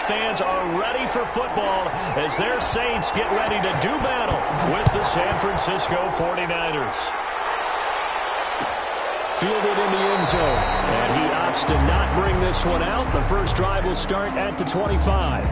fans are ready for football as their Saints get ready to do battle with the San Francisco 49ers. Fielded in the end zone, and he opts to not bring this one out. The first drive will start at the 25.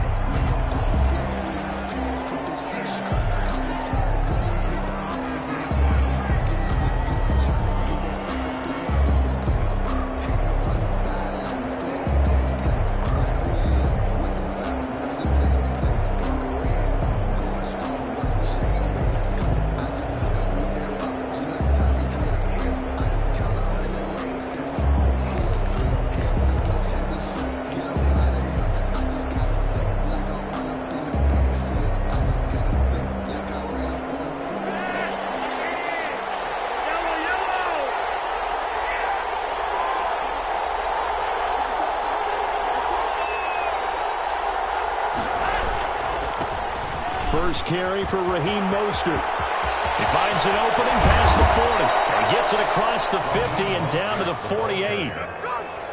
First carry for Raheem Mostert. He finds an opening past the 40. He gets it across the 50 and down to the 48.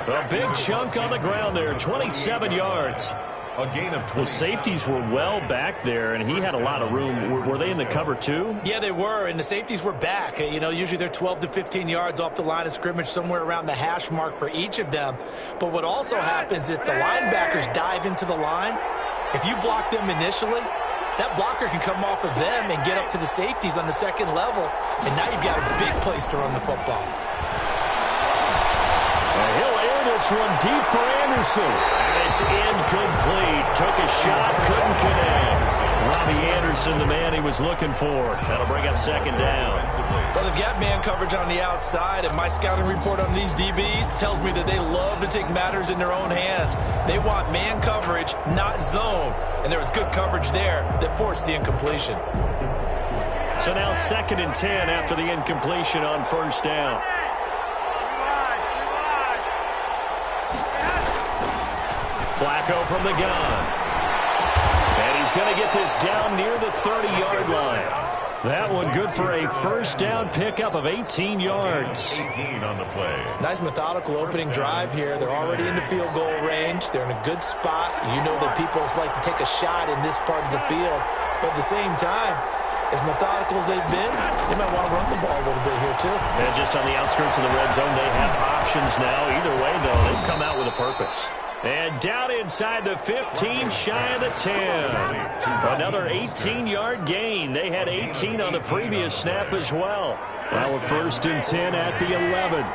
A big chunk on the ground there, 27 yards. A gain of 20. The safeties were well back there, and he had a lot of room. Were they in the cover too? Yeah, they were, and the safeties were back. You know, usually they're 12 to 15 yards off the line of scrimmage, somewhere around the hash mark for each of them. But what also happens if the linebackers dive into the line, if you block them initially, that blocker can come off of them and get up to the safeties on the second level, and now you've got a big place to run the football. He'll air this one deep for Anderson, and it's incomplete. Took a shot, couldn't connect. Robbie Anderson, the man he was looking for. That'll bring up second down. Well, they've got man coverage on the outside, and my scouting report on these DBs tells me that they love to take matters in their own hands. They want man coverage, not zone. And there was good coverage there that forced the incompletion. So now 2nd and 10 after the incompletion on first down. Flacco from the gun. And he's going to get this down near the 30-yard line. That one good for a first down pickup of 18 yards. 18 on the play. Nice methodical opening drive here. They're already in the field goal range. They're in a good spot. You know that people like to take a shot in this part of the field. But at the same time, as methodical as they've been, they might want to run the ball a little bit here too. And just on the outskirts of the red zone, they have options now. Either way, though, they've come out with a purpose. And down inside the 15, shy of the 10. Another 18-yard gain. They had 18 on the previous snap as well. Now a 1st and 10 at the 11.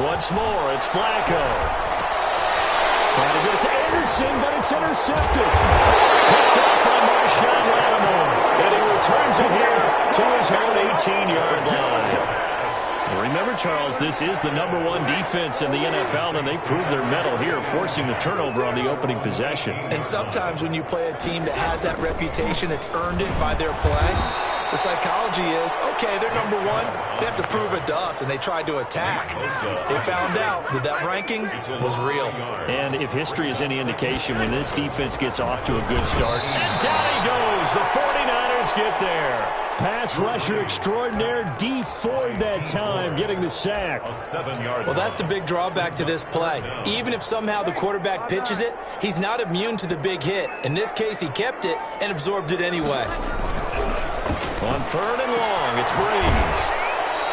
Once more, it's Flacco. Trying to get it to Anderson, but it's intercepted. Picked up by Marshawn Lattimore. And he returns it here to his own 18-yard line. Remember, Charles, this is the #1 defense in the NFL, and they proved their mettle here, forcing the turnover on the opening possession. And sometimes when you play a team that has that reputation, that's earned it by their play, the psychology is, okay, they're #1. They have to prove it to us, and they tried to attack. They found out that that ranking was real. And if history is any indication, when this defense gets off to a good start, and down he goes. The 49ers get there. Pass rusher extraordinaire, D Ford that time, getting the sack. Well, that's the big drawback to this play. Even if somehow the quarterback pitches it, he's not immune to the big hit. In this case, he kept it and absorbed it anyway. On 3rd and long, it's Breeze.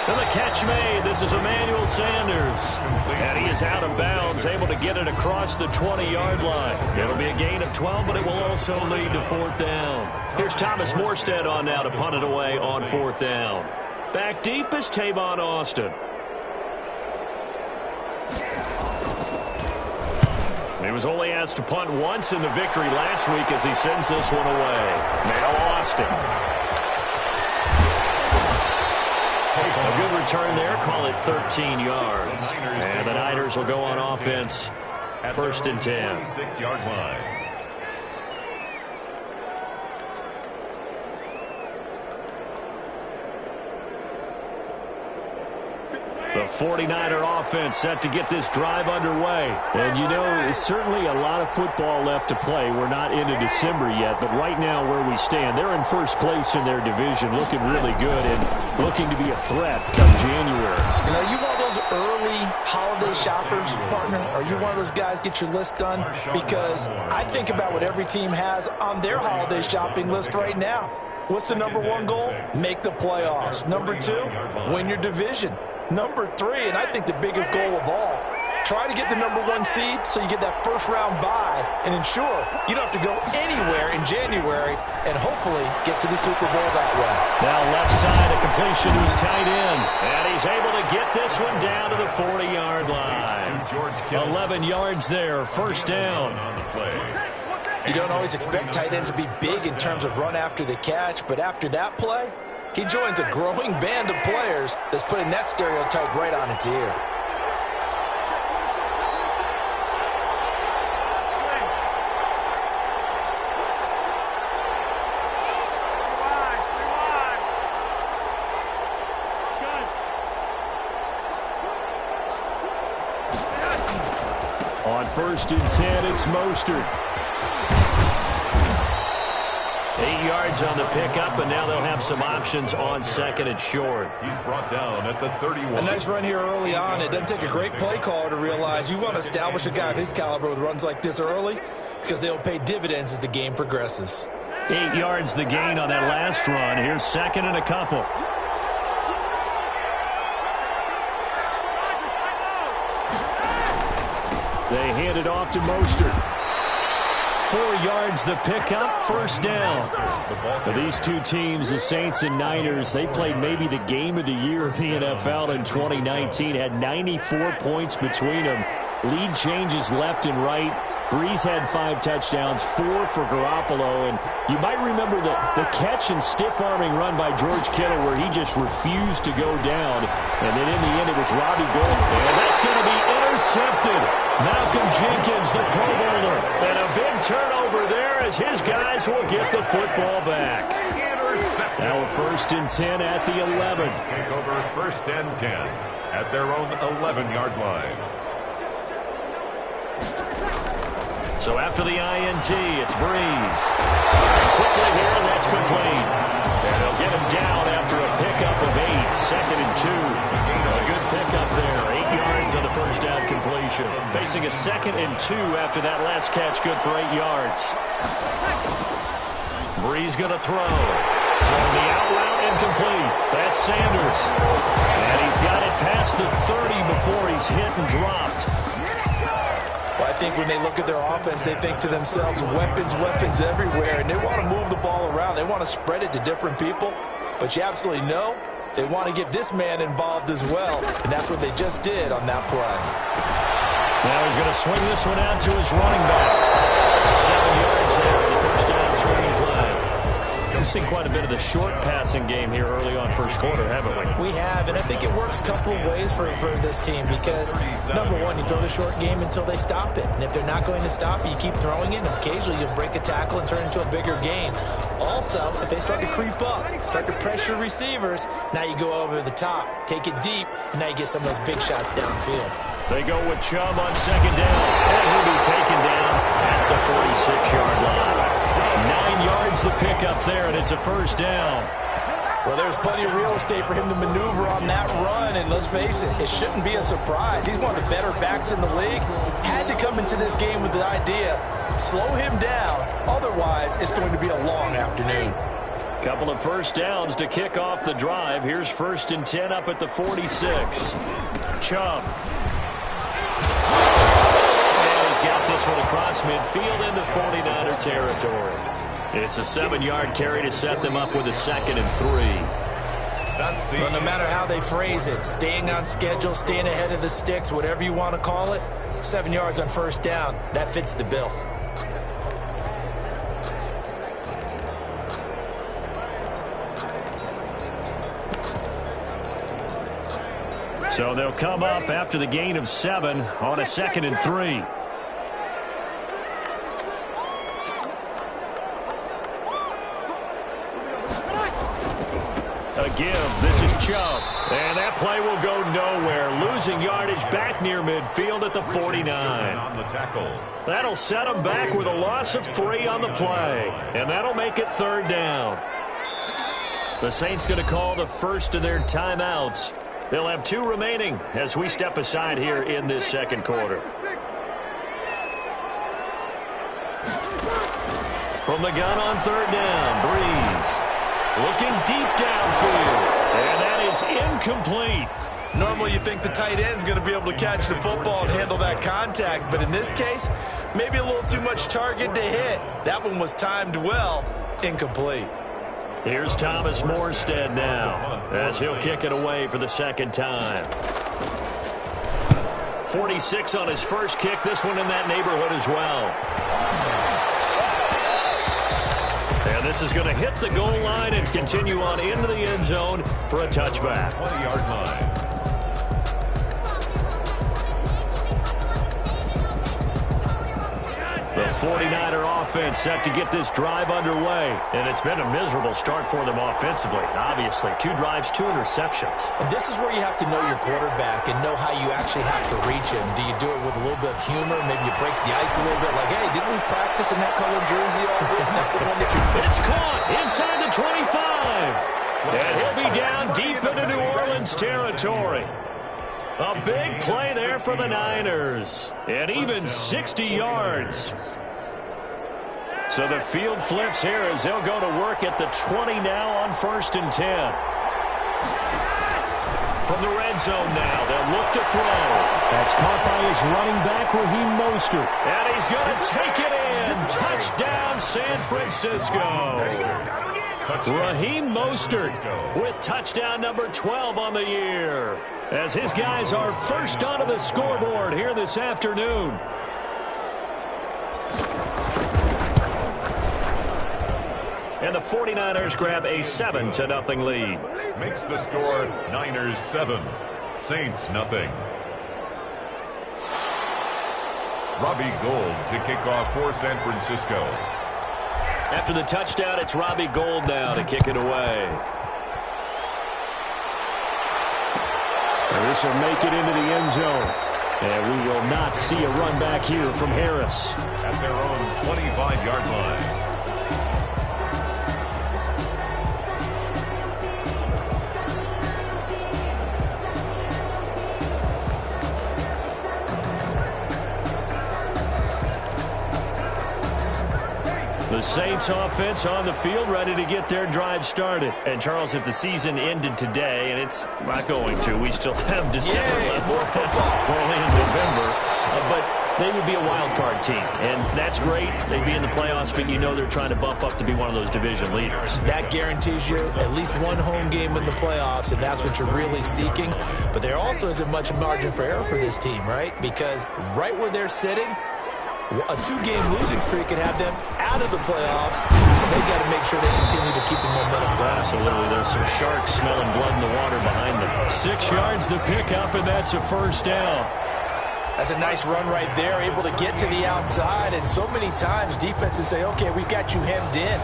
And the catch made. This is Emmanuel Sanders. And he is out of bounds, able to get it across the 20-yard line. It'll be a gain of 12, but it will also lead to 4th down. Here's Thomas Morstead on now to punt it away on 4th down. Back deep is Tavon Austin. He was only asked to punt once in the victory last week as he sends this one away. Now Austin. A good return there. Call it 13 yards. And the Niners will go on offense. 1st and 10. 26-yard line. The 49er offense set to get this drive underway. And, you know, certainly a lot of football left to play. We're not into December yet, but right now where we stand, they're in first place in their division, looking really good and looking to be a threat come January. You know, you want those early holiday shoppers, partner? Are you one of those guys get your list done? Because I think about what every team has on their holiday shopping list right now. What's the number one goal? Make the playoffs. Number two, win your division. Number three, and I think the biggest goal of all, try to get the number one seed so you get that first round bye and ensure you don't have to go anywhere in January and hopefully get to the Super Bowl that way. Now left side, a completion to his tight end. And he's able to get this one down to the 40-yard line. 11 yards there, first down. You don't always expect tight ends to be big in terms of run after the catch, but after that play, he joins a growing band of players that's putting that stereotype right on its ear. On 1st and 10, it's Mostert. 8 yards on the pickup, and now they'll have some options on 2nd and short. He's brought down at the 31. A nice run here early on. It doesn't take a great play caller to realize you want to establish a guy of his caliber with runs like this early because they'll pay dividends as the game progresses. 8 yards the gain on that last run. Here's 2nd and a couple. They hand it off to Mostert. 4 yards the pickup, first down. Now, these two teams, the Saints and Niners, they played maybe the game of the year in the NFL in 2019. Had 94 points between them. Lead changes left and right. Breeze had 5 touchdowns, 4 for Garoppolo. And you might remember the catch and stiff-arming run by George Kittle where he just refused to go down. And then in the end, it was Robbie Gould. And that's going to be intercepted. Malcolm Jenkins, the Pro Bowler. And a big turnover there as his guys will get the football back. Now a 1st and 10 at the 11. Take over 1st and 10 at their own 11-yard line. So after the INT, it's Breeze. And quickly here, that's complete. And they'll get him down after a pickup of 8, 2nd and 2. A good pickup there, 8 yards on the first down completion. Facing a 2nd and 2 after that last catch, good for 8 yards. Breeze going to throw. Throwing the out route incomplete. That's Sanders. And he's got it past the 30 before he's hit and dropped. Well, I think when they look at their offense, they think to themselves, weapons, weapons everywhere, and they want to move the ball around. They want to spread it to different people, but you absolutely know they want to get this man involved as well, and that's what they just did on that play. Now he's going to swing this one out to his running back. 7 yards there in the first down swinging play. We've seen quite a bit of the short passing game here early on first quarter, haven't we? We have, and I think it works a couple of ways for this team because, number one, you throw the short game until they stop it. And if they're not going to stop it, you keep throwing it, and occasionally you'll break a tackle and turn it into a bigger gain. Also, if they start to creep up, start to pressure receivers, now you go over the top, take it deep, and now you get some of those big shots downfield. They go with Chubb on 2nd down, and he'll be taken down at the 46-yard line. 9 yards the pickup there, and it's a first down. Well, there's plenty of real estate for him to maneuver on that run, and let's face it, it shouldn't be a surprise. He's one of the better backs in the league. Had to come into this game with the idea, slow him down, otherwise it's going to be a long afternoon. Couple of first downs to kick off the drive. Here's 1st and 10 up at the 46. Chubb. And he's got this one across midfield into 49er territory. It's a 7-yard carry to set them up with a 2nd and 3. Well, no matter how they phrase it, staying on schedule, staying ahead of the sticks, whatever you want to call it, 7 yards on first down, that fits the bill. So they'll come up after the gain of 7 on a 2nd and 3. give. This is Chubb. And that play will go nowhere. Losing yardage back near midfield at the 49. On the tackle. That'll set them back with a loss of 3 on the play. And that'll make it 3rd down. The Saints going to call the first of their timeouts. They'll have 2 remaining as we step aside here in this second quarter. From the gun on 3rd down, Breeze. Looking deep downfield. And that is incomplete. Normally you think the tight end's going to be able to catch the football and handle that contact. But in this case, maybe a little too much target to hit. That one was timed well. Incomplete. Here's Thomas Morstead now as he'll kick it away for the 2nd time. 46 on his first kick. This one in that neighborhood as well. And this is going to hit the goal line and continue on into the end zone for a touchback. 20-yard line. The 49er offense set to get this drive underway. And it's been a miserable start for them offensively. Obviously, 2 drives, 2 interceptions. And this is where you have to know your quarterback and know how you actually have to reach him. Do you do it with a little bit of humor? Maybe you break the ice a little bit. Like, hey, didn't we practice in that colored jersey already? It's caught inside the 25. And he'll be down deep into New Orleans territory. A big play there for the Niners. And even 60 yards. So the field flips here as they'll go to work at the 20 now on 1st and 10. From the red zone now, they'll look to throw. That's caught by his running back, Raheem Mostert. And he's going to take it in. Touchdown, San Francisco. Raheem Mostert with touchdown number 12 on the year. As his guys are first onto the scoreboard here this afternoon. And the 49ers grab a 7-0 lead. Makes the score Niners 7, Saints nothing. Robbie Gould to kick off for San Francisco. After the touchdown, it's Robbie Gould now to kick it away. This will make it into the end zone. And we will not see a run back here from Harris. At their own 25-yard line. The Saints offense on the field ready to get their drive started. And, Charles, if the season ended today, and it's not going to, we still have December left. More football. We're only in November. But they would be a wild card team. And that's great. They'd be in the playoffs, but you know they're trying to bump up to be one of those division leaders. That guarantees you at least one home game in the playoffs, and that's what you're really seeking. But there also isn't much margin for error for this team, right? Because right where they're sitting, a 2-game losing streak could have them out of the playoffs, so they got to make sure they continue to keep the momentum going. Absolutely. There's some sharks smelling blood in the water behind them. 6 yards the pickup, and that's a first down. That's a nice run right there, able to get to the outside, and so many times defenses say, okay, we've got you hemmed in.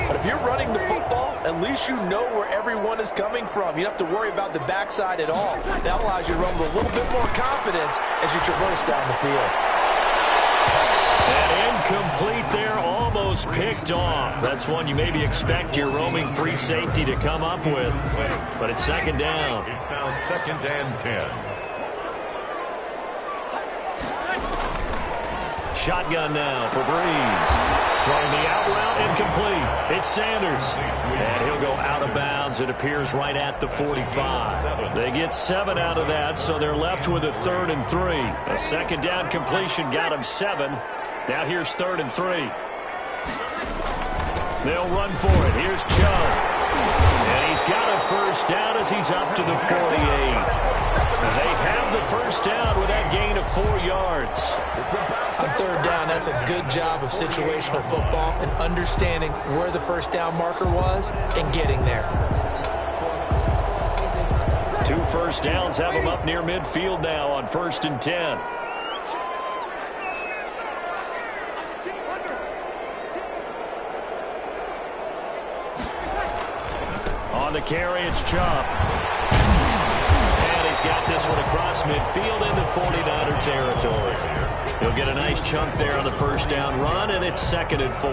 But if you're running the football, at least you know where everyone is coming from. You don't have to worry about the backside at all. That allows you to run with a little bit more confidence as you traverse down the field. And incomplete there, almost picked off. That's one you maybe expect your roaming free safety to come up with. But it's 2nd down. It's now 2nd and 10. Shotgun now for Breeze. Throwing the out route, incomplete. It's Sanders. And he'll go out of bounds. It appears right at the 45. They get 7 out of that, so they're left with a 3rd and 3. A 2nd down completion got him 7. Now here's 3rd and 3. They'll run for it. Here's Chubb. And he's got a first down as he's up to the 48. They have the first down with that gain of 4 yards. On 3rd down, that's a good job of situational football and understanding where the first down marker was and getting there. 2 first downs have them up near midfield now on 1st and 10. On the carry, it's Chubb. And he's got this one across midfield into 49er territory. He'll get a nice chunk there on the first down run, and it's 2nd and 4.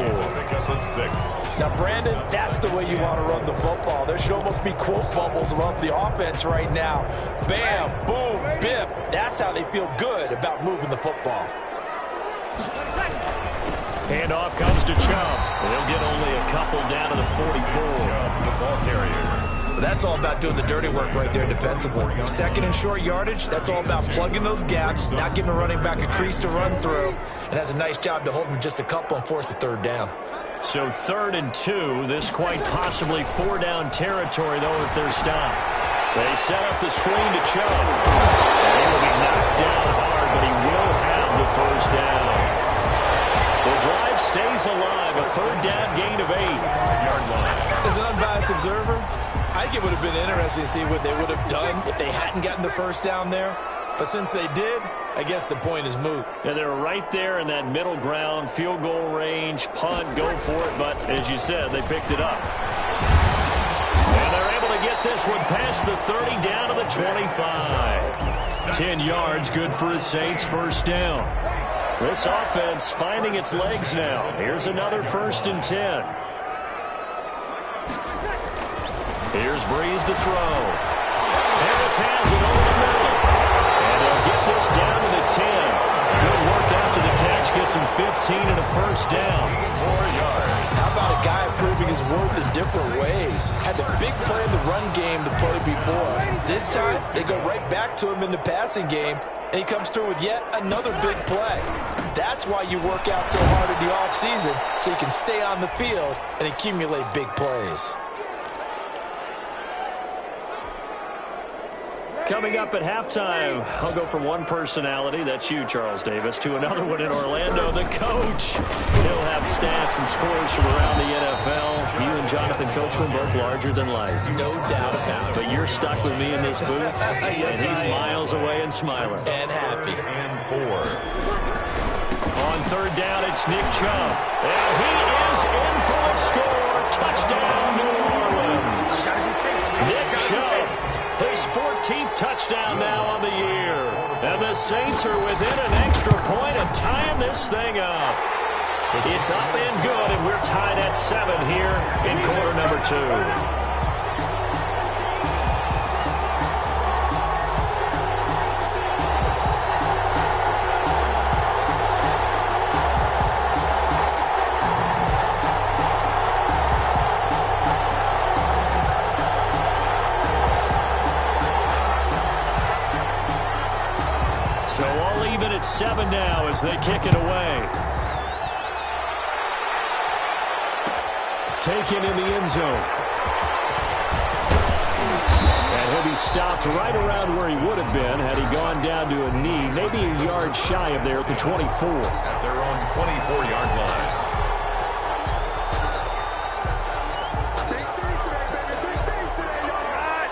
Now, Brandon, that's the way you want to run the football. There should almost be quote bubbles above the offense right now. Bam, boom, biff. That's how they feel good about moving the football. Handoff comes to Chubb. He'll get only a couple down to the 44. The ball carrier. That's all about doing the dirty work right there defensively. 2nd and short yardage, that's all about plugging those gaps, not giving a running back a crease to run through, and has a nice job to hold him just a couple and force a 3rd down. So 3rd and 2, this quite possibly 4-down territory, though, if they're stopped. They set up the screen to Chubb. And he will be knocked down hard, but he will have the first down. The drive stays alive, a 3rd down gain of 8. As an unbiased observer, I think it would have been interesting to see what they would have done if they hadn't gotten the first down there. But since they did, I guess the point is moot. Yeah, they were right there in that middle ground, field goal range, punt, go for it. But as you said, they picked it up. And they're able to get this one past the 30 down to the 25. 10 yards, good for the Saints, first down. This offense finding its legs now. Here's another 1st and 10. Here's Breeze to throw. Harris has it over the middle. And he'll get this down to the 10. Good work after the catch. Gets him 15 and a first down. 4 yards. How about a guy proving his worth in different ways? Had the big play in the run game to play before. This time, they go right back to him in the passing game, and he comes through with yet another big play. That's why you work out so hard in the offseason, so you can stay on the field and accumulate big plays. Coming up at halftime, I'll go from one personality, that's you, Charles Davis, to another one in Orlando, the coach. He'll have stats and scores from around the NFL. You and Jonathan Coachman both larger than life. No doubt about it. But you're stuck with me in this booth, Yes, and he's miles away and smiling. And happy. And 4. On 3rd down, it's Nick Chubb. And he is in for the score. Touchdown, New Orleans. Nick Chubb. His 14th touchdown now on the year. And the Saints are within an extra point of tying this thing up. It's up and good, and we're tied at 7 here in quarter number 2. So all even at 7 now as they kick it away. Taken in the end zone. And he'll be stopped right around where he would have been had he gone down to a knee, maybe a yard shy of there at the 24. At their own 24-yard line.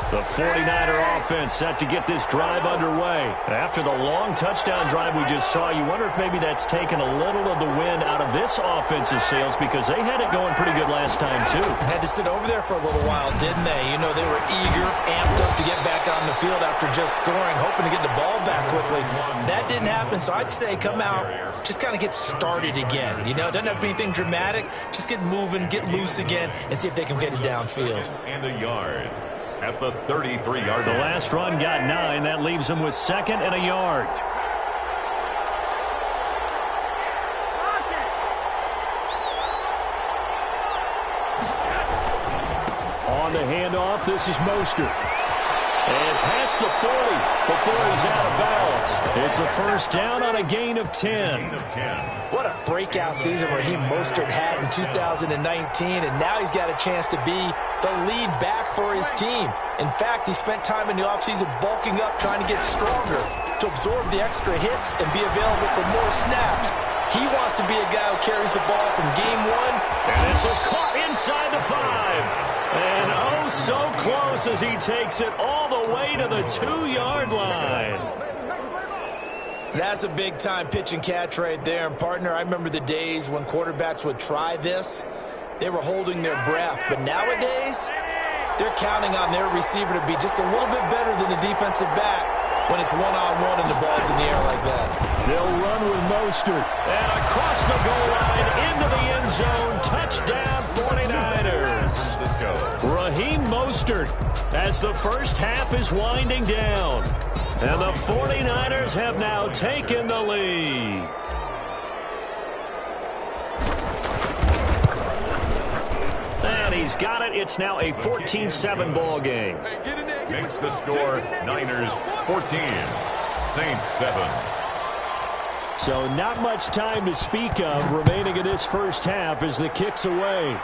The 49er offense set to get this drive underway. After the long touchdown drive we just saw, you wonder if maybe that's taken a little of the wind out of this offense's sails because they had it going pretty good last time, too. Had to sit over there for a little while, didn't they? You know, they were eager, amped up to get back on the field after just scoring, hoping to get the ball back quickly. That didn't happen, so I'd say come out, just kind of get started again. You know, it doesn't have to be anything dramatic. Just get moving, get loose again, and see if they can get it downfield. And a yard. At the 33-yard The line. last run got 9. That leaves them with 2nd and a yard. On the handoff, this is Mostert. And past the 40 before he's out of bounds. It's a first down on a gain of 10. What a breakout season Raheem Mostert had in 2019, and now he's got a chance to be the lead back for his team. In fact, he spent time in the offseason bulking up, trying to get stronger, to absorb the extra hits and be available for more snaps. He wants to be a guy who carries the ball from game 1. And this is caught inside the 5. And oh, so close as he takes it all the way to the 2-yard line. That's a big-time pitch and catch right there. And, partner, I remember the days when quarterbacks would try this. They were holding their breath. But nowadays, they're counting on their receiver to be just a little bit better than the defensive back when it's one-on-one and the ball's in the air like that. They'll run with Mostert. And across the goal line, into the end zone, touchdown 49ers. Raheem Mostert as the first half is winding down. And the 49ers have now taken the lead. And he's got it. It's now a 14-7 ball game. Makes the score Niners 14, Saints 7. So not much time to speak of remaining in this first half as the kick's away.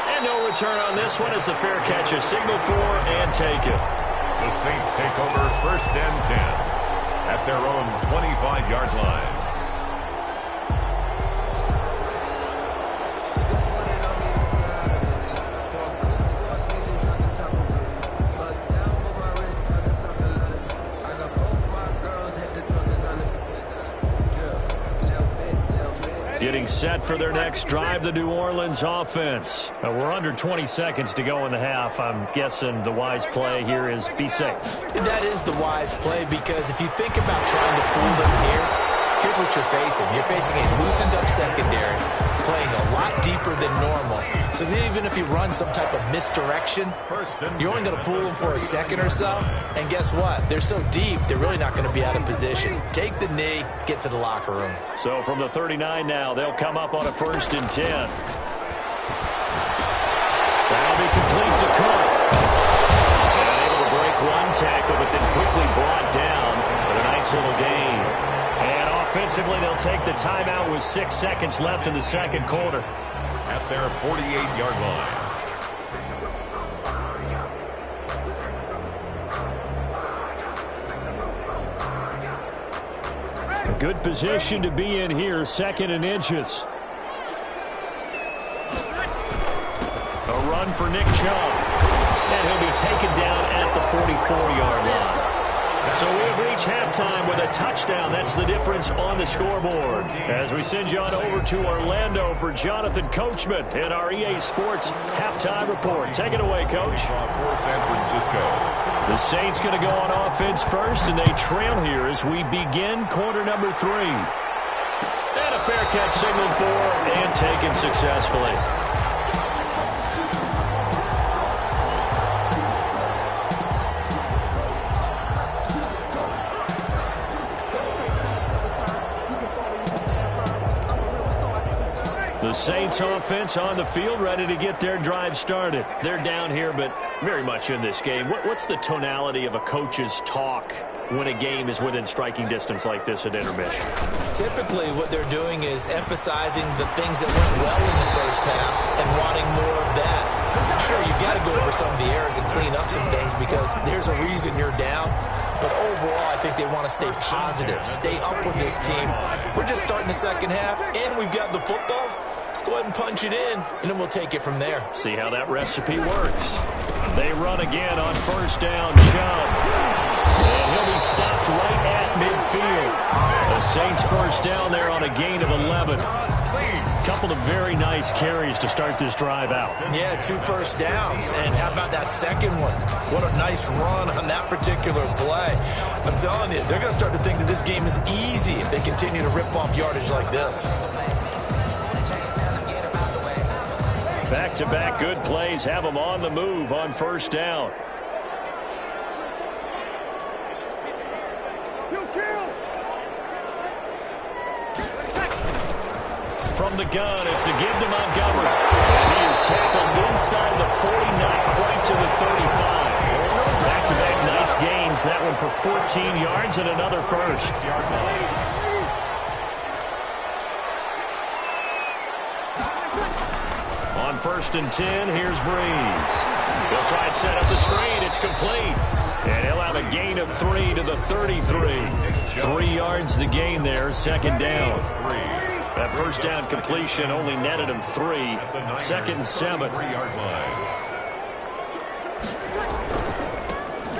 And no return on this one as the fair catch is signaled for and taken. The Saints take over first and 10 at their own 25-yard line. Getting set for their next drive, the New Orleans offense. We're under 20 seconds to go in the half. I'm guessing the wise play here is be safe. And that is the wise play, because if you think about trying to fool them here, here's what you're facing. You're facing a loosened up secondary, playing a lot deeper than normal. So even if you run some type of misdirection, you're only going to fool them for a second or so. And guess what? They're so deep, they're really not going to be out of position. Take the knee, get to the locker room. So from the 39 now, they'll come up on a 1st and 10. That'll be complete to Cook. And able to break one tackle, but then quickly brought down with a nice little gain. And offensively, they'll take the timeout with 6 seconds left in the second quarter. At their 48-yard line. Good position to be in here, 2nd and inches. A run for Nick Chubb. And he'll be taken down at the 44-yard line. So we have reached halftime with a touchdown. That's the difference on the scoreboard. As we send you on over to Orlando for Jonathan Coachman in our EA Sports halftime report. Take it away, Coach. For San Francisco. The Saints going to go on offense first, and they trail here as we begin quarter number 3. And a fair catch signaled for and taken successfully. The Saints offense on the field, ready to get their drive started. They're down here, but very much in this game. What's the tonality of a coach's talk when a game is within striking distance like this at intermission? Typically, what they're doing is emphasizing the things that went well in the first half and wanting more of that. Sure, you've got to go over some of the errors and clean up some things because there's a reason you're down. But overall, I think they want to stay positive, stay up with this team. We're just starting the second half, and we've got the football. Let's go ahead and punch it in, and then we'll take it from there. See how that recipe works. They run again on 1st down, Chubb. And he'll be stopped right at midfield. The Saints 1st down there on a gain of 11. Couple of very nice carries to start this drive out. Yeah, 2 first downs. And how about that second one? What a nice run on that particular play. I'm telling you, they're going to start to think that this game is easy if they continue to rip off yardage like this. Back-to-back good plays have them on the move on 1st down. From the gun, it's a give to Montgomery. And he is tackled inside the 40, not quite to the 35. Back-to-back nice gains. That one for 14 yards and another first. On 1st and 10, here's Breeze. He'll try and set up the screen. It's complete. And he'll have a gain of 3 to the 33. 3 yards the gain there, 2nd down. That 1st down completion only netted him 3. 2nd and 7.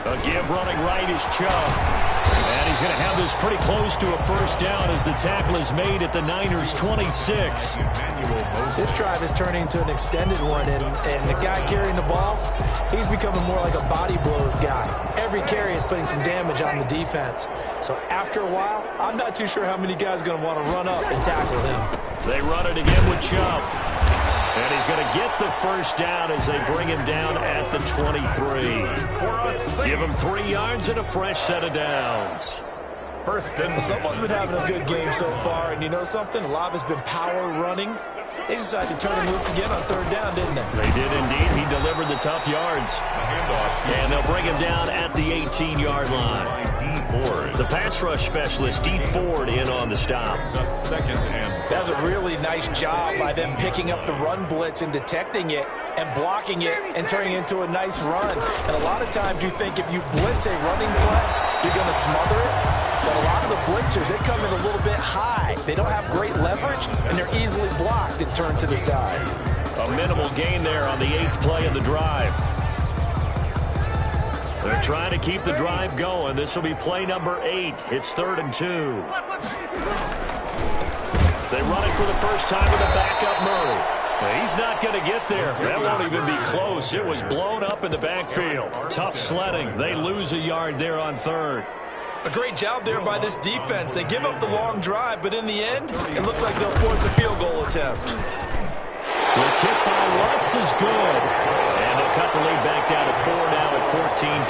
A give running right is Chubb. And he's going to have this pretty close to a first down as the tackle is made at the Niners' 26. This drive is turning into an extended one, and the guy carrying the ball, he's becoming more like a body blows guy. Every carry is putting some damage on the defense. So after a while, I'm not too sure how many guys are going to want to run up and tackle him. They run it again with Chubb. And he's going to get the first down as they bring him down at the 23. Give him 3 yards and a fresh set of downs. First and someone's been having a good game so far, and you know something? A lot of it's been power running. They decided to turn him loose again on 3rd down, didn't they? They did indeed. He delivered the tough yards. And they'll bring him down at the 18-yard line. The pass rush specialist, D. Ford, in on the stop. That was a really nice job by them picking up the run blitz and detecting it and blocking it and turning it into a nice run. And a lot of times you think if you blitz a running play, you're going to smother it. But a lot of the blitzers, they come in a little bit high. They don't have great leverage, and they're easily blocked and turned to the side. A minimal gain there on the 8th play of the drive. They're trying to keep the drive going. This will be play number 8. It's 3rd and 2. They run it for the first time with a backup Murray. He's not going to get there. That won't even be close. It was blown up in the backfield. Tough sledding. They lose a yard there on 3rd. A great job there by this defense. They give up the long drive, but in the end, it looks like they'll force a field goal attempt. The kick by Watts is good. And they'll cut the lead back down to 4 now at 14-10.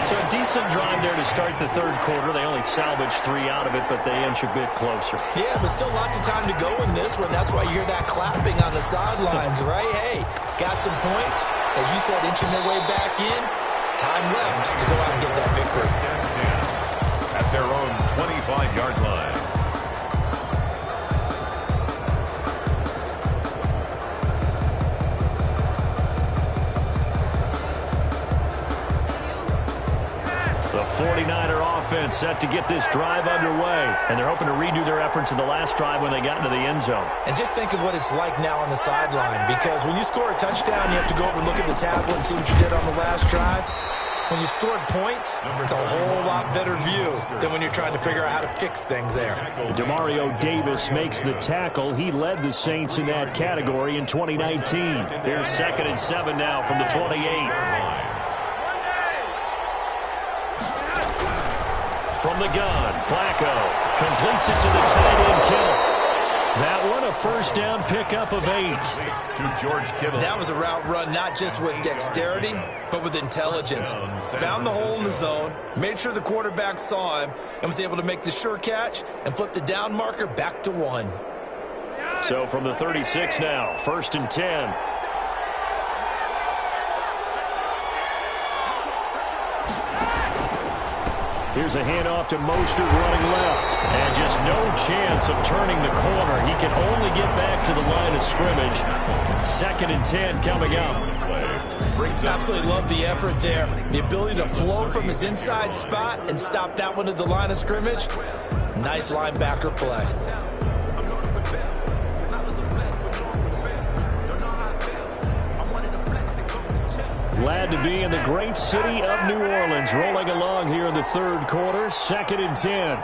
So a decent drive there to start the 3rd quarter. They only salvaged 3 out of it, but they inch a bit closer. Yeah, but still lots of time to go in this one. That's why you hear that clapping on the sidelines, right? Hey, got some points. As you said, inching their way back in. Time left to go out and get that victory. At their own 25-yard line. The 49er offense set to get this drive underway, and they're hoping to redo their efforts in the last drive when they got into the end zone. And just think of what it's like now on the sideline, because when you score a touchdown, you have to go over and look at the tablet and see what you did on the last drive. When you scored points, it's a whole lot better view than when you're trying to figure out how to fix things there. Demario Davis makes the tackle. He led the Saints in that category in 2019. Here's 2nd and 7 now from the 28. From the gun, Flacco completes it to the tight end Kittle. That one a first down pickup of 8. To George Kittle. That was a route run not just with dexterity, but with intelligence. Found the hole in the zone, made sure the quarterback saw him, and was able to make the sure catch and flip the down marker back to 1. So from the 36 now, 1st and 10. Here's a handoff to Mostert running left. And just no chance of turning the corner. He can only get back to the line of scrimmage. 2nd and 10 coming up. Absolutely love the effort there. The ability to flow from his inside spot and stop that one at the line of scrimmage. Nice linebacker play. Glad to be in the great city of New Orleans, rolling along here in the 3rd quarter, 2nd and 10.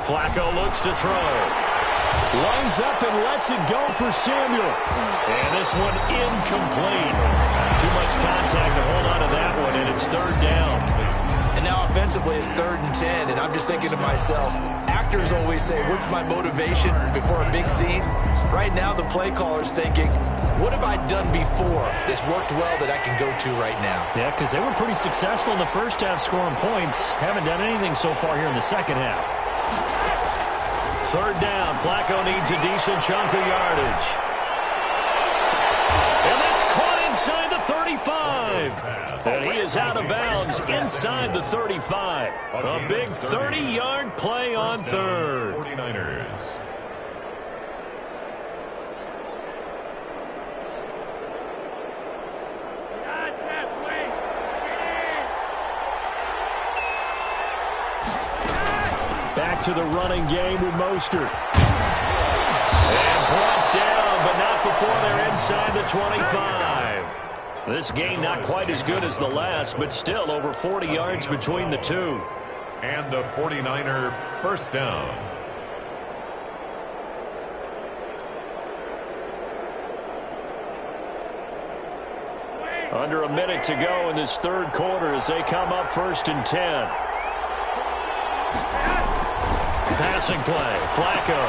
Flacco looks to throw. Lines up and lets it go for Samuel. And this one incomplete. Too much contact to hold on to that one, and it's 3rd down. And now offensively it's 3rd and 10, and I'm just thinking to myself, actors always say, what's my motivation before a big scene? Right now the play caller's thinking, what have I done before that's worked well that I can go to right now? Yeah, because they were pretty successful in the first half scoring points. Haven't done anything so far here in the second half. 3rd down. Flacco needs a decent chunk of yardage. And that's caught inside the 35. And he is out of bounds inside the 35. A big 30-yard play on 3rd. 49ers. Back to the running game with Mostert. And brought down, but not before they're inside the 25. This game not quite as good as the last, but still over 40 yards between the two. And a 49er first down. Under a minute to go in this third quarter as they come up 1st and 10. Passing play, Flacco.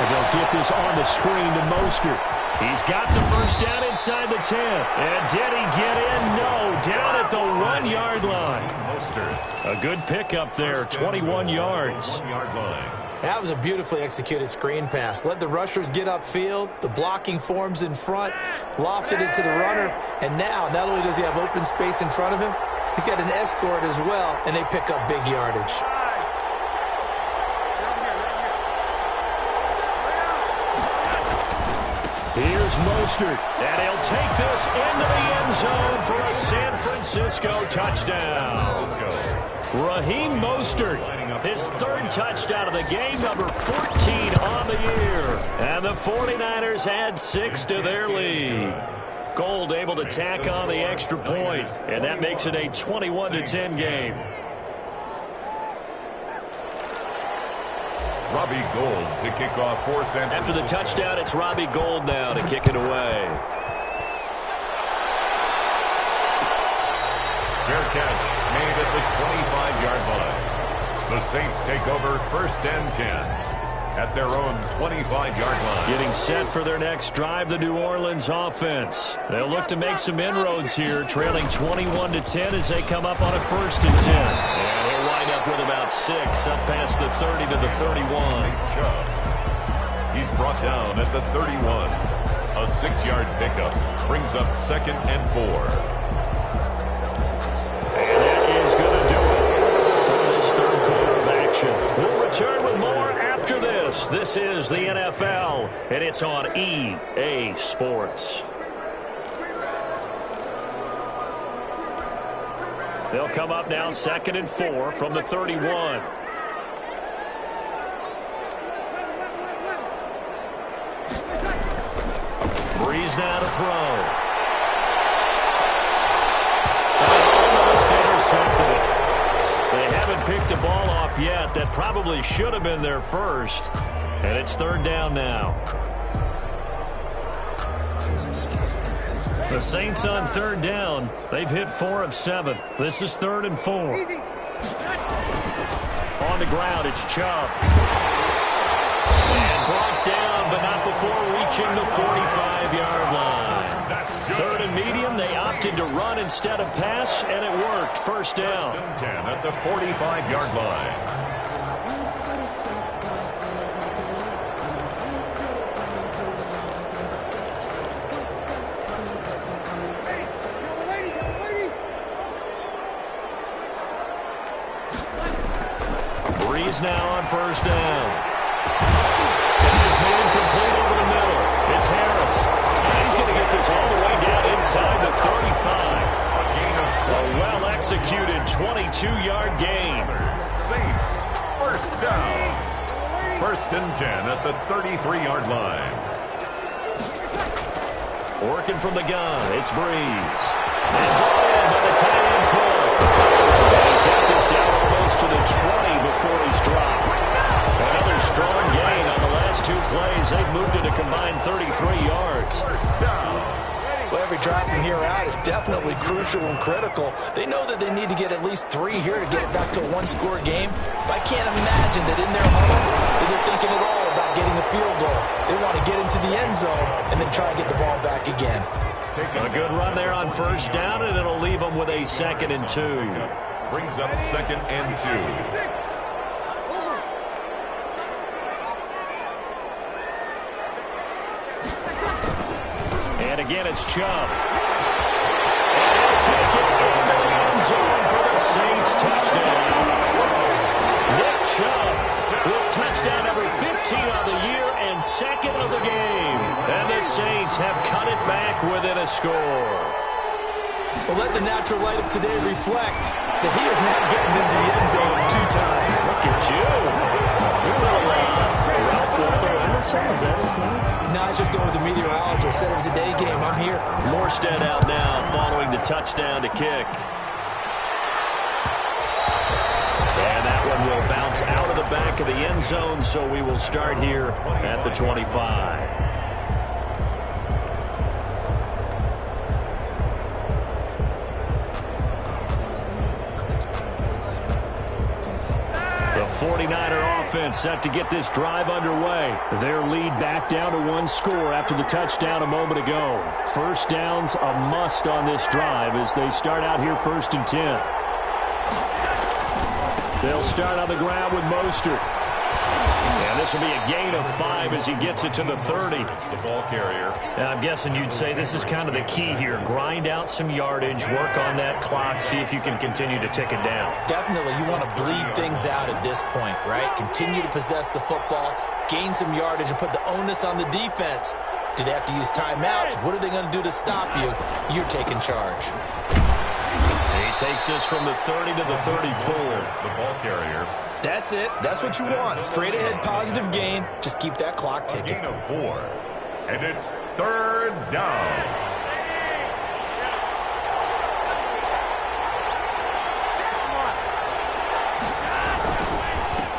And they'll get this on the screen to Mostert. He's got the first down inside the 10. And did he get in? No, down at the 1-yard line. Mostert. A good pickup there, 21 yards. 1-yard line. That was a beautifully executed screen pass. Let the rushers get upfield. The blocking forms in front. Lofted it to the runner. And now, not only does he have open space in front of him, he's got an escort as well, and they pick up big yardage. Here's Mostert, and he'll take this into the end zone for a San Francisco touchdown. Raheem Mostert, his third touchdown of the game, number 14 on the year. And the 49ers add 6 to their lead. Gold able to tack on the extra point, and that makes it a 21-10 game. Robbie Gould to kick off for San Francisco. After the touchdown, it's Robbie Gould now to kick it away. Fair catch made at the 25-yard line. The Saints take over 1st and 10 at their own 25-yard line. Getting set for their next drive, the New Orleans offense. They'll look to make some inroads here, trailing 21-10 as they come up on a 1st and 10. And he'll wind up with about 6 up past the 30 to the 31. He's brought down at the 31. A 6-yard pickup brings up 2nd and 4. And that is going to do it for this third quarter of action. We'll return with more after this. This is the NFL, and it's on EA Sports. They'll come up now 2nd and 4 from the 31. Breeze now to throw. Almost intercepted it. They haven't picked the ball off yet. That probably should have been their first. And it's 3rd down now. The Saints on 3rd down. They've hit 4 of 7. This is 3rd and 4. On the ground, it's Chubb. And brought down, but not before reaching the 45-yard line. 3rd and medium, they opted to run instead of pass, and it worked. 1st down. 10 at the 45-yard line. Breeze now on 1st down. Pass made incomplete over the middle. It's Harris. And he's going to get this all the way down inside the 35. A well-executed 22-yard gain. Saints, 1st down. 1st and 10 at the 33-yard line. Working from the gun, it's Breeze. And brought in by the tight end Cole. He's got this down almost to the 20 before he's dropped. Another strong gain on the last 2 plays. They've moved it a combined 33 yards. 1st down. Well, every drive from here out is definitely crucial and critical. They know that they need to get at least 3 here to get it back to a 1-score game. But I can't imagine that in their huddle that they're thinking at all about getting a field goal. They want to get into the end zone and then try and get the ball back again. A good run there on 1st down, and it'll leave them with a 2nd and 2. Brings up 2nd and 2. And again, it's Chubb. And he'll take it into the end zone for the Saints touchdown. Nick Chubb with touchdown number 15 on the year and 2nd of the game. And the Saints have cut it back within a score. Well, let the natural light of today reflect that he is not getting into the end zone 2 times. Look at you. You're a Ralph Waldo Emerson, is that his name? No, I was just going with the meteorologist. Said it was a day game. I'm here. Morstead out now following the touchdown to kick. And that one will bounce out of the back of the end zone, so we will start here at the 25. The 49er offense set to get this drive underway. Their lead back down to 1 score after the touchdown a moment ago. First down's a must on this drive as they start out here 1st and 10. They'll start on the ground with Mostert. And this will be a gain of 5 as he gets it to the 30. The ball carrier. And I'm guessing you'd say this is kind of the key here. Grind out some yardage, work on that clock, see if you can continue to tick it down. Definitely, you want to bleed things out at this point, right? Continue to possess the football, gain some yardage, and put the onus on the defense. Do they have to use timeouts? What are they going to do to stop you? You're taking charge. He takes this from the 30 to the 34. The ball carrier. That's it. That's what you want. Straight ahead, positive gain. Just keep that clock ticking. Gain of 4. And it's 3rd down.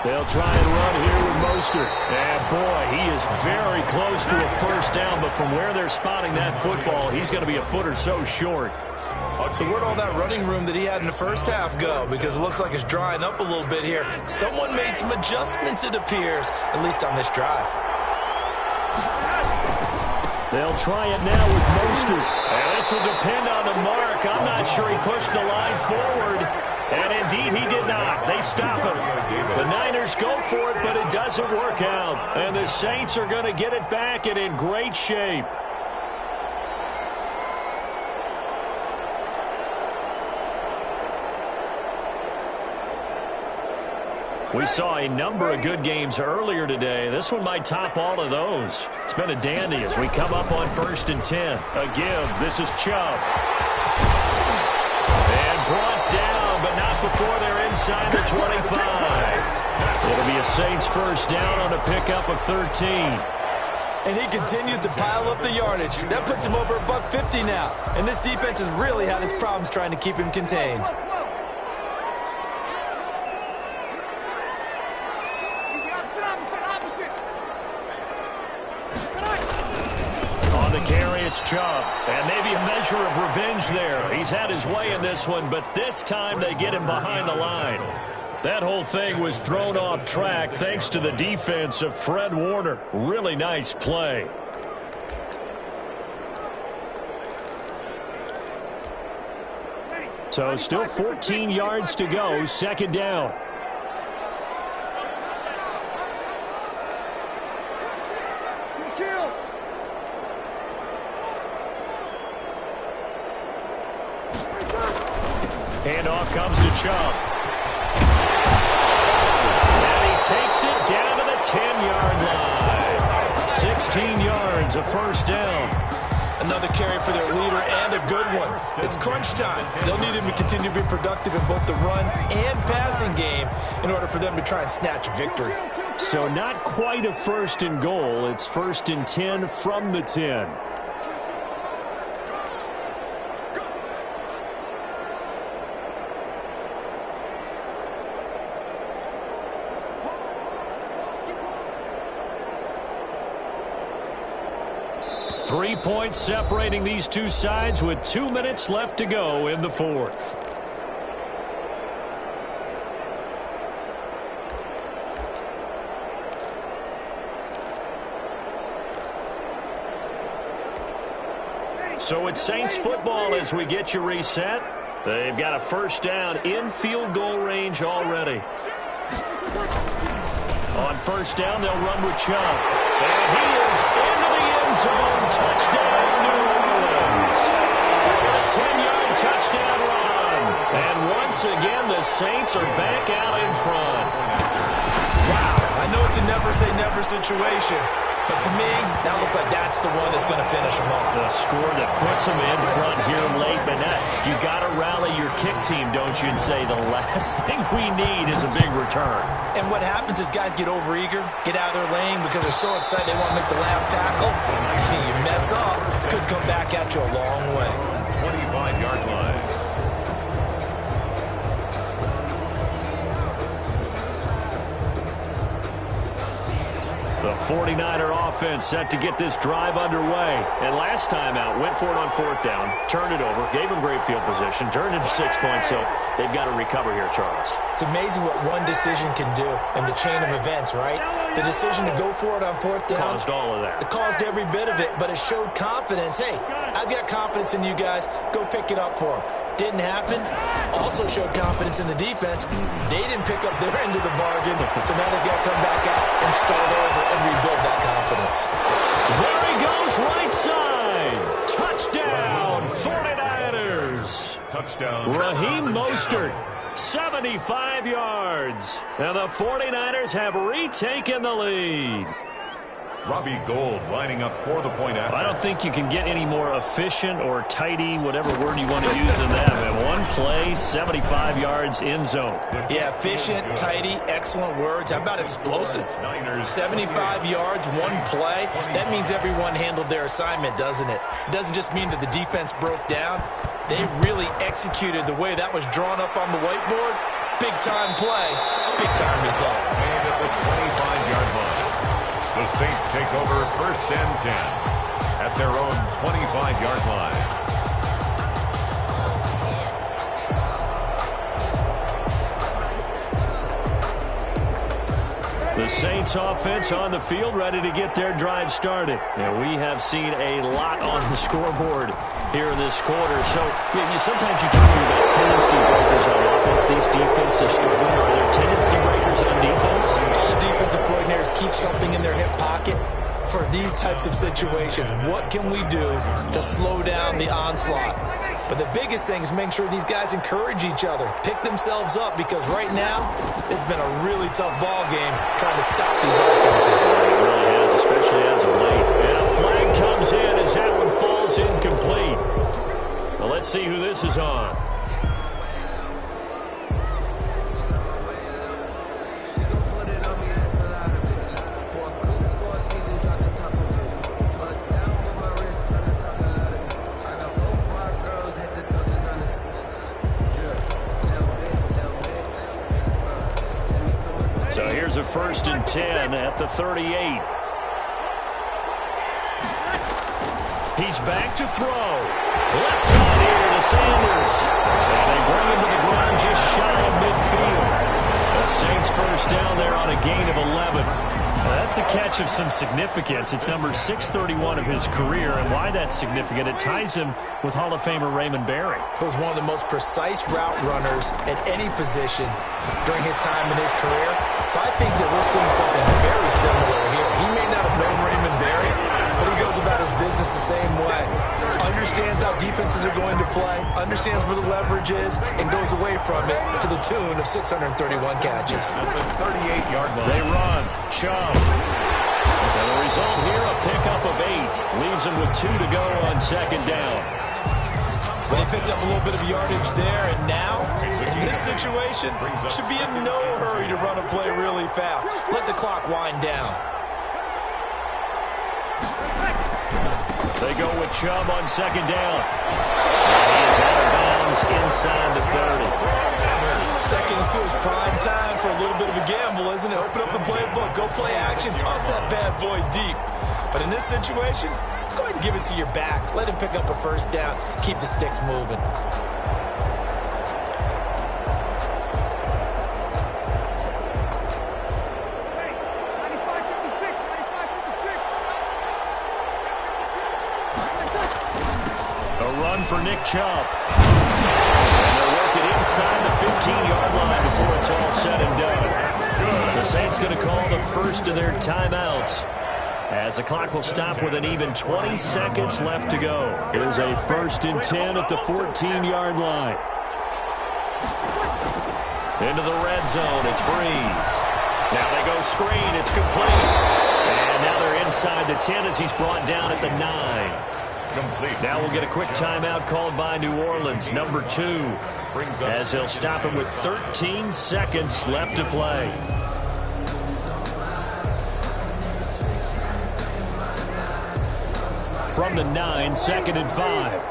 They'll try and run here with Mostert. And boy, he is very close to a first down, but from where they're spotting that football, he's going to be a foot or so short. So where'd all that running room that he had in the first half go? Because it looks like it's drying up a little bit here. Someone made some adjustments, it appears, at least on this drive. They'll try it now with Mostert. And this will depend on the mark. I'm not sure he pushed the line forward. And indeed, he did not. They stop him. The Niners go for it, but it doesn't work out. And the Saints are going to get it back and in great shape. We saw a number of good games earlier today. This one might top all of those. It's been a dandy as we come up on 1st and 10. A give. This is Chubb. And brought down, but not before they're inside the 25. It'll be a Saints first down on a pickup of 13. And he continues to pile up the yardage. That puts him over $150 now. And this defense has really had its problems trying to keep him contained. It's Chubb, and maybe a measure of revenge there. He's had his way in this one, but this time they get him behind the line. That whole thing was thrown off track thanks to the defense of Fred Warner. Really nice play. So still 14 yards to go, 2nd down. Handoff comes to Chubb. And he takes it down to the 10-yard line. 16 yards, a first down. Another carry for their leader and a good one. It's crunch time. They'll need him to continue to be productive in both the run and passing game in order for them to try and snatch a victory. So not quite a 1st and goal. It's 1st and 10 from the 10. Three points separating these two sides with 2 minutes left to go in the 4th. So it's Saints football as we get you reset. They've got a first down in field goal range already. On first down, they'll run with Chubb. And he is into the end zone. Touchdown, New Orleans. A 10-yard touchdown run. And once again, the Saints are back out in front. Wow, I know it's a never-say-never situation, But to me, that looks like that's the one that's going to finish them off. The score that puts them in front here late. But you got to rally your kick team, don't you, and say the last thing we need is a big return. And what happens is guys get overeager, get out of their lane because they're so excited they want to make the last tackle. You mess up, could come back at you a long way. 25-yard line. The 49er offense set to get this drive underway. And last time out, went for it on fourth down, turned it over, gave them great field position, turned it to 6 points, so they've got to recover here, Charles. It's amazing what one decision can do in the chain of events, right? The decision to go for it on fourth down. Caused all of that. It caused every bit of it, but it showed confidence. Hey, I've got confidence in you guys. Go pick it up for them. Didn't happen. Also showed confidence in the defense. They didn't pick up their end of the bargain, so now they've got to come back out and start over and rebuild that confidence. There he goes, right side. Touchdown, 49ers. Touchdown. Raheem Mostert, 75 yards. And the 49ers have retaken the lead. Robbie Gould lining up for the point after. I don't think you can get any more efficient or tidy, whatever word you want to use in that. And one play, 75 yards in zone. Yeah, efficient, tidy, excellent words. How about explosive? 75 yards, one play. That means everyone handled their assignment, doesn't it? It doesn't just mean that the defense broke down. They really executed the way that was drawn up on the whiteboard. Big-time play, big-time result. And at the 25-yard line. The Saints take over first and 10 at their own 25-yard line. The Saints offense on the field, ready to get their drive started. And we have seen a lot on the scoreboard here in this quarter. So sometimes you talk about tendency breakers on offense. These defenses struggling. Are there tendency breakers on defense? All defensive coordinators keep something in their hip pocket for these types of situations. What can we do to slow down the onslaught? But the biggest thing is make sure these guys encourage each other, pick themselves up, because right now it's been a really tough ball game trying to stop these offenses. It really has, especially as of late. And a flag comes in as that one falls incomplete. Well, let's see who this is on. So here's a 1st and 10 at the 38. He's back to throw. Left side here to Sanders. And they bring him to the ground just shy of midfield. The Saints first down there on a gain of 11. That's a catch of some significance. It's number 631 of his career, and why that's significant, it ties him with Hall of Famer Raymond Berry. He was one of the most precise route runners at any position during his time in his career. So I think that we're seeing something very similar here. He may not have known Raymond Berry, but he goes about his business the same way. Understands how defenses are going to play, understands where the leverage is, and goes away from it to the tune of 631 catches. At the 38-yard line. They run. Chubb. And the result here, a pickup of 8. Leaves them with 2 to go on second down. Well, they picked up a little bit of yardage there, and now, in this situation, should be in no hurry to run a play really fast. Let the clock wind down. They go with Chubb on second down. And he is out of bounds inside the 30. Second and 2 is prime time for a little bit of a gamble, isn't it? Open up the playbook, go play action, toss that bad boy deep. But in this situation, go ahead and give it to your back. Let him pick up a first down. Keep the sticks moving. For Nick Chubb. And they'll work it inside the 15-yard line before it's all said and done. The Saints going to call the first of their timeouts as the clock will stop with an even 20 seconds left to go. It is a 1st and 10 at the 14-yard line. Into the red zone, it's Breeze. Now they go screen, it's complete. And now they're inside inside the 10 as he's brought down at the 9. Complete. Now we'll get a quick timeout called by New Orleans, number 2, as he'll stop him with 13 seconds left to play. From the 9, 2nd and 5.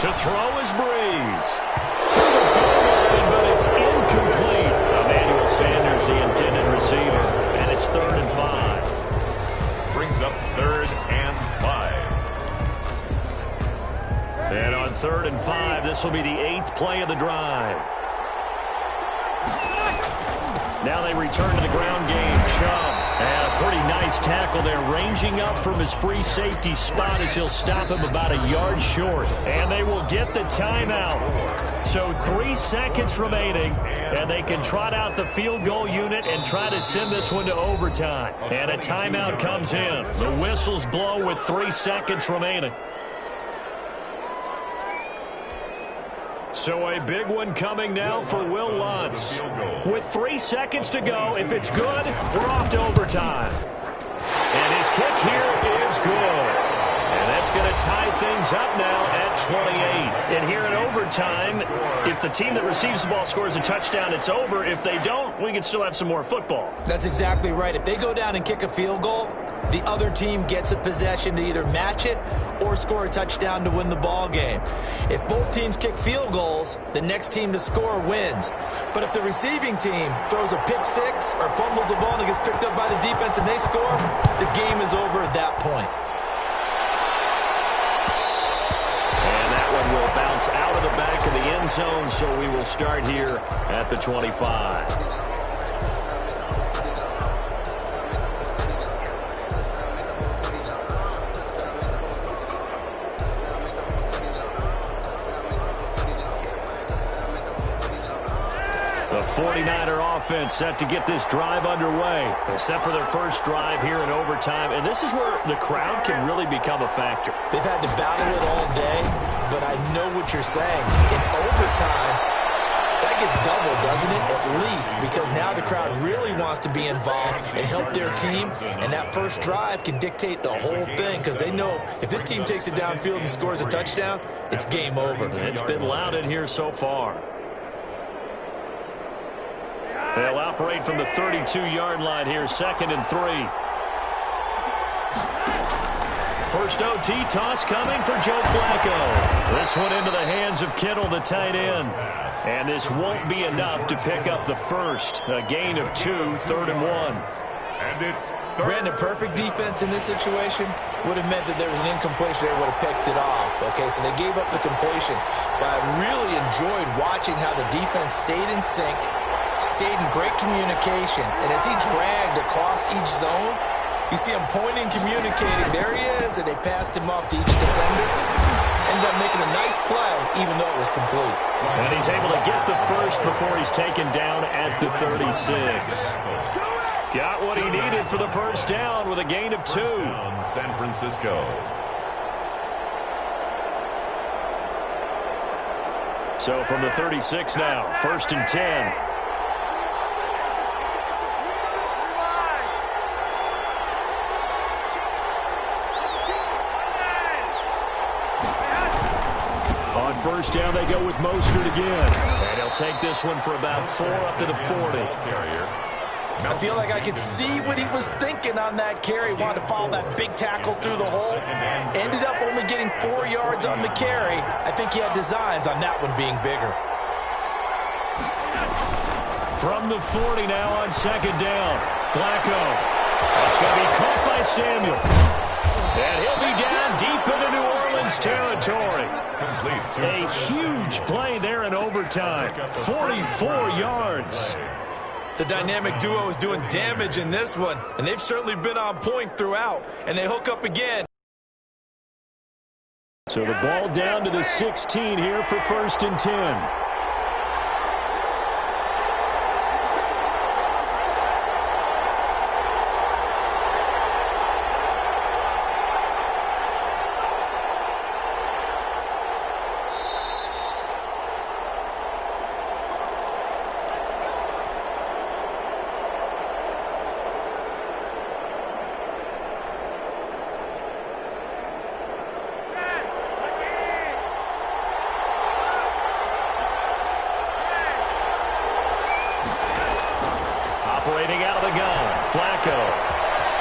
To throw is Breeze. To the goal line, but it's incomplete. Emmanuel Sanders, the intended receiver. And it's 3rd and 5. Brings up 3rd and 5. And on 3rd and 5, this will be the 8th play of the drive. Now they return to the ground game. Chubb. And a pretty nice tackle there, ranging up from his free safety spot as he'll stop him about a yard short. And they will get the timeout. So 3 seconds remaining, and they can trot out the field goal unit and try to send this one to overtime. And a timeout comes in. The whistles blow with 3 seconds remaining. So a big one coming now for Will Lutz. With 3 seconds to go, if it's good, we're off to overtime. And his kick here is good. And that's going to tie things up now at 28. And here in overtime, if the team that receives the ball scores a touchdown, it's over. If they don't, we can still have some more football. That's exactly right. If they go down and kick a field goal, the other team gets a possession to either match it or score a touchdown to win the ball game. If both teams kick field goals, the next team to score wins. But if the receiving team throws a pick six or fumbles the ball and it gets picked up by the defense and they score, the game is over at that point. And that one will bounce out of the back of the end zone, so we will start here at the 25. The 49er offense set to get this drive underway. They set for their first drive here in overtime, and this is where the crowd can really become a factor. They've had to battle it all day, but I know what you're saying. In overtime, that gets doubled, doesn't it? At least, because now the crowd really wants to be involved and help their team, and that first drive can dictate the whole thing because they know if this team takes it downfield and scores a touchdown, it's game over. It's been loud in here so far. They'll operate from the 32-yard line here, 2nd and 3. First OT toss coming for Joe Flacco. This one into the hands of Kittle, the tight end. And this won't be enough to pick up the first. A gain of 2, 3rd and 1. And it's Brandon, perfect defense in this situation would have meant that there was an incompletion. They would have picked it off. Okay, so they gave up the completion. But I really enjoyed watching how the defense stayed in sync, stayed in great communication, and as he dragged across each zone, you see him pointing, communicating. There he is, and they passed him off to each defender. Ended up making a nice play, even though it was complete. And he's able to get the first before he's taken down at the 36. Got what he needed for the first down with a gain of 2. San Francisco. So from the 36 now, 1st and 10. On first down, they go with Mostert again. And he'll take this one for about 4 up to the 40. I feel like I could see what he was thinking on that carry. Wanted to follow that big tackle through the hole. Ended up only getting 4 yards on the carry. I think he had designs on that one being bigger. From the 40 now on 2nd down. Flacco. That's going to be caught by Samuel. And he'll be down deep into New Orleans territory. A huge play there in overtime. 44 yards. The dynamic duo is doing damage in this one, and they've certainly been on point throughout, and they hook up again. So the ball down to the 16 here for 1st and 10. Separating out of the gun, Flacco.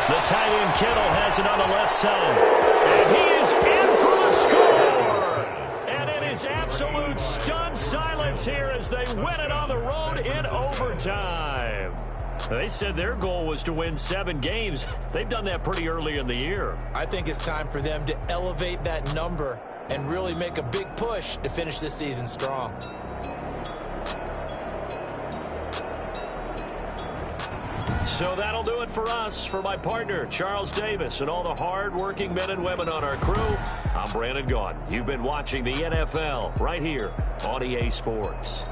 The tight end Kittle has it on the left side. And he is in for the score. And it is absolute stunned silence here as they win it on the road in overtime. They said their goal was to win 7 games. They've done that pretty early in the year. I think it's time for them to elevate that number and really make a big push to finish this season strong. So that'll do it for us. For my partner, Charles Davis, and all the hard-working men and women on our crew, I'm Brandon Gaudin. You've been watching the NFL right here on EA Sports.